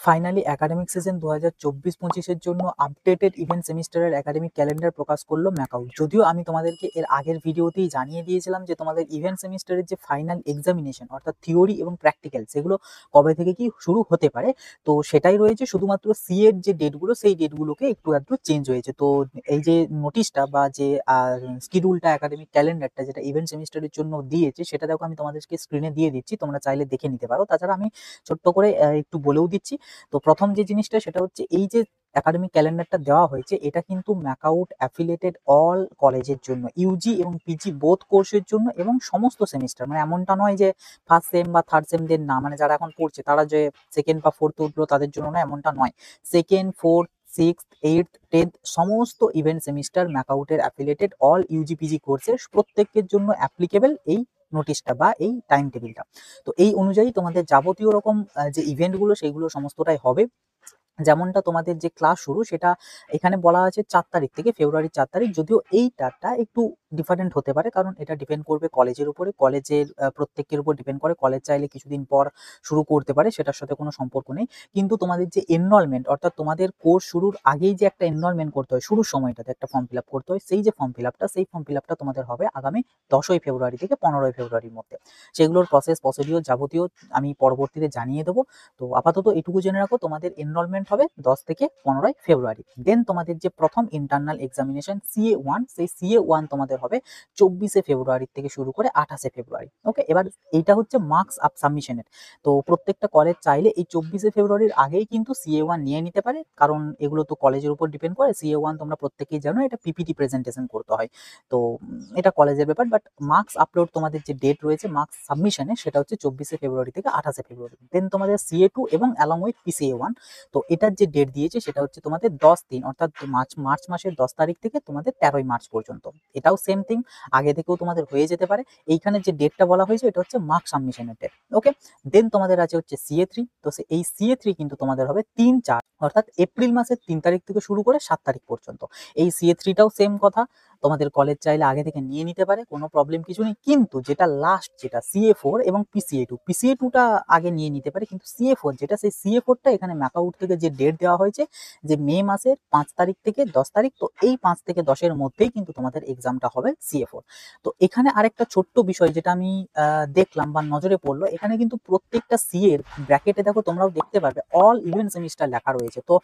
Finally academic season 2024-25 জন্য updated event সেমিস্টারের academic calendar প্রকাশ করলো ম্যাকআউট। যদিও আমি তোমাদেরকে এর আগের ভিডিওতেই জানিয়ে দিয়েছিলাম যে তোমাদের ইভেন্ট সেমিস্টারের যে ফাইনাল এক্সামিনেশন অর্থাৎ থিওরি এবং প্র্যাকটিক্যাল সেগুলো কবে থেকে কি শুরু হতে পারে, তো সেটাই রয়েছে। শুধুমাত্র সি এর যে ডেটগুলো সেই ডেটগুলোকে একটু একটু চেঞ্জ হয়েছে। তো এই যে নোটিশটা বা যে শিডিউলটা একাডেমিক ক্যালেন্ডারটা যেটা ইভেন্ট সেমিস্টারের জন্য দিয়েছে সেটা দেখো আমি তোমাদেরকে স্ক্রিনে দিয়ে দিচ্ছি, তোমরা চাইলে দেখে নিতে পারো। তাছাড়া আমি ছোট্ট করে একটু বলেও দিচ্ছি। তো প্রথম যে জিনিসটা সেটা হচ্ছে এই যে একাডেমিক ক্যালেন্ডারটা দেওয়া হয়েছে এটা কিন্তু ম্যাকআউট অ্যাফিলিয়েটেড অল কলেজের জন্য, ইউজি এবং পিজি বোথ কোর্সের জন্য এবং সমস্ত সেমিস্টার। মানে এমনটা নয় যে ফার্স্ট সেম বা থার্ড সেমদের না, মানে যারা এখন পড়ছে তারা যে সেকেন্ড বা ফোর্থ উঠলো তাদের জন্য না, এমনটা নয়। Second, fourth, sixth, eighth, 10th সমস্ত ইভেন্ট সেমিস্টার ম্যাকআউটের অ্যাফিলিয়েটেড অল ইউজি পিজি কোর্সের প্রত্যেকের জন্য অ্যাপ্লিকেবল এই নোটিশটা বা এই টাইম টেবিলটা। তো এই অনুযায়ী তোমাদের যাবতীয় রকম যে ইভেন্টগুলো সেগুলো সমস্তটাই হবে। যেমনটা তোমাদের যে ক্লাস শুরু সেটা এখানে বলা আছে 4 তারিখ থেকে, ফেব্রুয়ারি 4 তারিখ। যদিও এই ডেটটা একটু ডিফারেন্ট হতে পারে, কারণ এটা ডিপেন্ড করবে কলেজের উপরে, কলেজের প্রত্যেকের উপর ডিপেন্ড করে। কলেজ চাইলে কিছুদিন পর শুরু করতে পারে, সেটার সাথে কোনো সম্পর্ক নেই। কিন্তু তোমাদের যে এনরোলমেন্ট অর্থাৎ তোমাদের কোর্স শুরুর আগেই যে একটা এনরোলমেন্ট করতে হয়, শুরুর সময়টাতে একটা ফর্ম ফিল আপ করতে হয়, সেই যে ফর্ম ফিল আপটা তোমাদের হবে আগামী 10ই ফেব্রুয়ারি থেকে 15ই ফেব্রুয়ারির মধ্যে। সেগুলোর প্রসেস প্রসিডিওর যাবতীয় আমি পরবর্তীতে জানিয়ে দেবো। তো আপাতত এটুকু জেনে রাখো, তোমাদের এনরোলমেন্ট হবে 10 থেকে 15ই ফেব্রুয়ারি। দেন তোমাদের যে প্রথম ইন্টারনাল এক্সামিনেশন CA1, সেই CA1 তোমাদের হবে 24শে ফেব্রুয়ারি থেকে শুরু করে 28শে ফেব্রুয়ারি। ওকে, এবার এইটা হচ্ছে মার্কস আপ সাবমিশনের। তো প্রত্যেকটা কলেজ চাইলে এই 24শে ফেব্রুয়ারির আগেই কিন্তু CA1 নিয়ে নিতে পারে, কারণ এগুলো তো কলেজের উপর ডিপেন্ড করে। CA1 তোমরা প্রত্যেকেই জানো এটা পিপিটি প্রেজেন্টেশন করতে হয়, তো এটা কলেজের ব্যাপার। বাট মার্কস আপলোড তোমাদের যে ডেট রয়েছে মার্কস সাবমিশনে সেটা হচ্ছে 24শে ফেব্রুয়ারি থেকে 28শে ফেব্রুয়ারি। দেন তোমাদের CA2 এবং অ্যালং উইথ PCA1, তো এটার যে ডেট দিয়েছে সেটা হচ্ছে তোমাদের 10/3 অর্থাৎ মার্চ মাসের 10 তারিখ থেকে তোমাদের 13ই মার্চ পর্যন্ত। এটাও সেম থিং, আগে থেকেও তোমাদের হয়ে যেতে পারে। এইখানে যে ডেটটা বলা হয়েছে এটা হচ্ছে মার্ক সাবমিশনের ডেট। ওকে, দেন তোমাদের আছে হচ্ছে CA3। তো এই CA3 কিন্তু তোমাদের হবে 3-4 অর্থাৎ এপ্রিল মাসের 3 তারিখ থেকে শুরু করে 7 তারিখ পর্যন্ত। এই CA3টাও সেম কথা, তোমাদের কলেজ চাইলে আগে থেকে নিয়ে নিতে পারে, কোনো প্রবলেম কিছু নেই। কিন্তু যেটা লাস্ট যেটা CA4 এবং PCA2টা আগে নিয়ে নিতে পারে, কিন্তু CA4 যেটা সেই CA4টা এখানে ম্যাকআউট থেকে যে ডেট দেওয়া হয়েছে যে মে মাসের 5 তারিখ থেকে 10 তারিখ, তো এই 5 থেকে 10-এর মধ্যেই কিন্তু তোমাদের এক্সামটা হবে CA4। তো এখানে আরেকটা ছোট্ট বিষয় যেটা আমি দেখলাম বা নজরে পড়লো, এখানে কিন্তু প্রত্যেকটা CA এর ব্র্যাকেটে দেখো তোমরাও দেখতে পারবে অল ইভেন্ট সেমিস্টার লেখা রয়েছে। তো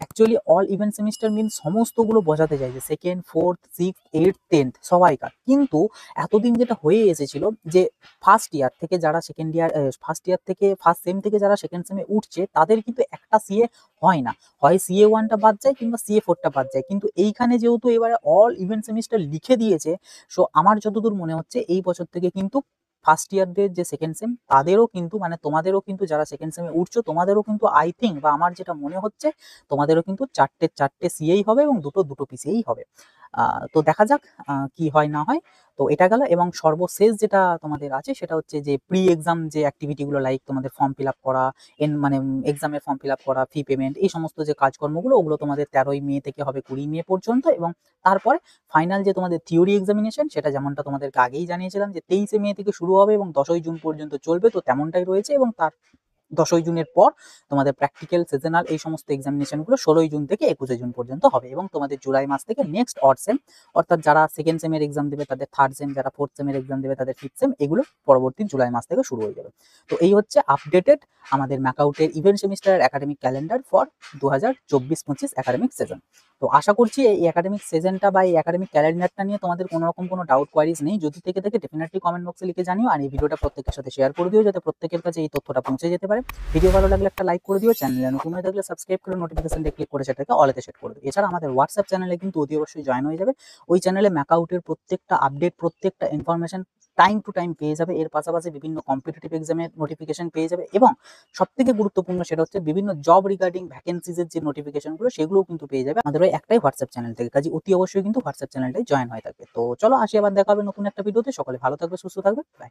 অ্যাকচুয়ালি অল ইভেন্ট সেমিস্টার মিন সমস্তগুলো বোঝাতে চাই যে second, fourth, six, eight, 10th সবাইকার। কিন্তু এতদিন যেটা হয়ে এসেছিল যে ফার্স্ট ইয়ার থেকে যারা সেকেন্ড ইয়ার, ফার্স্ট ইয়ার থেকে ফার্স্ট সেম থেকে যারা সেকেন্ড সেমে উঠছে তাদের কিন্তু একটা CA হয় না, হয় CA1টা বাদ যায় কিংবা CA4টা বাদ যায়। কিন্তু এইখানে যেহেতু এবারে অল ইভেন্ট সেমিস্টার লিখে দিয়েছে, সো আমার যতদূর মনে হচ্ছে এই বছর থেকে কিন্তু ফার্স্ট ইয়ারদের যে সেকেন্ড সেম তাদেরও কিন্তু, মানে তোমাদেরও কিন্তু যারা সেকেন্ড সেমে উঠছো তোমাদেরও কিন্তু আই থিঙ্ক বা আমার যেটা মনে হচ্ছে তোমাদেরও কিন্তু 4টে CAই হবে এবং 2টো PCAই হবে। তো দেখা যাক কি হয় না হয়। তো এটা গেল, এবং সর্বশেষ যেটা তোমাদের আছে সেটা হচ্ছে যে প্রি এক্সাম যে অ্যাক্টিভিটিগুলো, লাইক তোমাদের ফর্ম ফিল আপ করা, মানে এক্সামের ফর্ম ফিল আপ করা, ফি পেমেন্ট, এই সমস্ত যে কাজকর্মগুলো ওগুলো তোমাদের 13ই মে থেকে হবে 20 মে পর্যন্ত। এবং তারপরে ফাইনাল যে তোমাদের থিওরি এক্সামিনেশন সেটা যেমনটা তোমাদেরকে আগেই জানিয়েছিলাম যে 23শে মে থেকে শুরু হবে এবং 10ই জুন পর্যন্ত চলবে, তো তেমনটাই রয়েছে। এবং তার 10ই জুনের পর তোমাদের প্র্যাকটিক্যাল, সিজনাল এই সমস্ত এক্সামিনেশনগুলো 16ই জুন থেকে 21শে জুন পর্যন্ত হবে। এবং তোমাদের জুলাই মাস থেকে নেক্সট অড সেম অর্থাৎ যারা সেকেন্ড সেমের এক্সাম দেবে তাদের থার্ড সেম, যারা ফোর্থ সেমের এক্সাম দেবে তাদের ফিফথ সেম, এগুলো পরবর্তী জুলাই মাস থেকে শুরু হয়ে যাবে। তো এই হচ্ছে আপডেটেড আমাদের ম্যাকআউটের even semester academic calendar for 2024-25 academic session. তো আশা করছি এই একাডেমিক সিজনটা বা এই একাডেমিক ক্যালেন্ডারটা নিয়ে তোমাদের কোনো রকম কোনো ডাউট কোয়ারিজ নেই। যদি থেকে থাকে ডেফিনেটলি কমেন্ট বক্সে লিখে জানিও, আর এই ভিডিওটা প্রত্যেকের সাথে শেয়ার করে দিও যাতে প্রত্যেকের কাছে এই তথ্যটা পৌঁছে যেতে পারে। ভিডিও ভালো লাগলে একটা লাইক করে দিও, চ্যানেলে নতুন হয়ে থাকলে সাবস্ক্রাইব করে নোটিফিকেশনটা ক্লিক করে সেটাকে অলেতে সেট করে দিও। এছাড়া আমাদের হোয়াটসঅ্যাপ চ্যানেলে কিন্তু অতি অবশ্যই জয়েন হয়ে যাবে। ওই চ্যানেলে ম্যাকআউটের প্রত্যেকটা আপডেট, প্রত্যেকটা ইনফরমেশন টাইম টু টাইম পেয়ে যাবে। এর পাশাপাশি বিভিন্ন কম্পিটিটিভ এক্সামের নোটিফিকেশন পেয়ে যাবে, এবং সবথেকে গুরুত্বপূর্ণ সেটা হচ্ছে বিভিন্ন জব রিগার্ডিং ভ্যাকেন্সিজের যে নোটিফিকেশনগুলো সেগুলোও কিন্তু পেয়ে যাবে আমাদের ওই একটাই হোয়াটসঅ্যাপ চ্যানেল থেকে। কাজে অতি অবশ্যই কিন্তু হোয়াটসঅ্যাপ চ্যানেলটাই জয়েন হয়ে থাকবে। তো চলো আসি, আবার দেখা হবে নতুন একটা ভিডিওতে। সকলে ভালো থাকবে, সুস্থ থাকবে, বাই।